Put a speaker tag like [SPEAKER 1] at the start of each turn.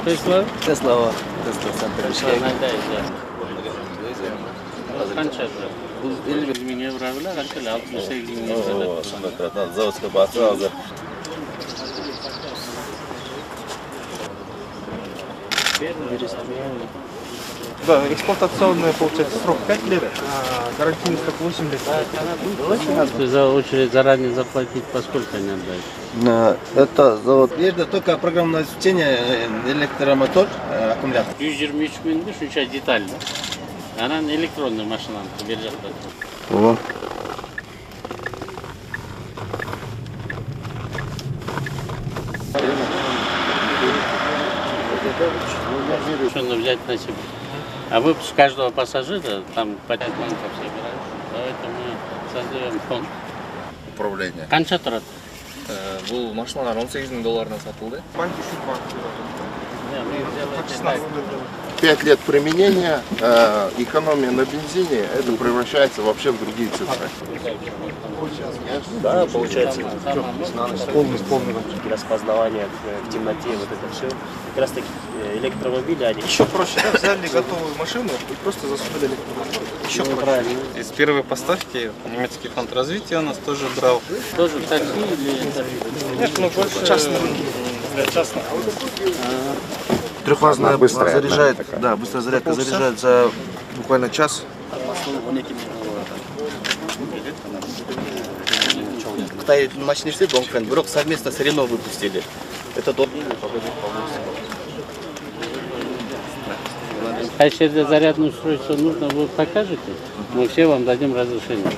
[SPEAKER 1] Tesla?
[SPEAKER 2] Tesla var. Tesla center şey.
[SPEAKER 1] Qancha turadi?
[SPEAKER 2] Bu 50
[SPEAKER 1] ming yevro bilan qanchalar? 68 ming yevro.
[SPEAKER 2] Oo, shunday turadi. Zavodga borsa hozir.
[SPEAKER 3] Да, эксплуатационный, получается, срок 5 лет, а гарантийный срок 8 лет.
[SPEAKER 1] Ты за очередь заранее заплатить, поскольку не отдать?
[SPEAKER 2] Это завод. Есть только программное обеспечение, электромотор, аккумулятор.
[SPEAKER 1] 123 mingga shuncha detal. Ana elektronniy mashinani berib жатат.
[SPEAKER 2] О.
[SPEAKER 1] Что взять на себя? А выпуск каждого пассажира, там по 5 банков собирают. Давайте мы создаем фонд.
[SPEAKER 4] Управление.
[SPEAKER 1] Qancha turadi?
[SPEAKER 4] Бұл машиналар 18 мың доллардан сатылды.
[SPEAKER 3] Банк еще банк.
[SPEAKER 1] Вы сделаете так.
[SPEAKER 5] 5 лет применения, экономия на бензине, это превращается вообще в другие цифры.
[SPEAKER 6] Да, получается,
[SPEAKER 3] Полный.
[SPEAKER 6] распознавание в темноте, вот это все. Как раз таки электромобили, они
[SPEAKER 3] Еще проще, да? Взяли готовую машину и просто засунули электромотор. Еще проще.
[SPEAKER 7] Из первой поставки немецкий фонд развития у нас тоже брал.
[SPEAKER 1] Тоже в такси или
[SPEAKER 3] Нет, ну больше частные руки.
[SPEAKER 8] Трехфазная заряжает, да, быстрая зарядка заряжает за буквально час.
[SPEAKER 6] Қытай машина істейді, Dongfeng, бірақ совместно с Renault выпустили. Это топ.
[SPEAKER 1] Если это зарядное устройство нужно, вы покажете? Мы все вам дадим разрешение.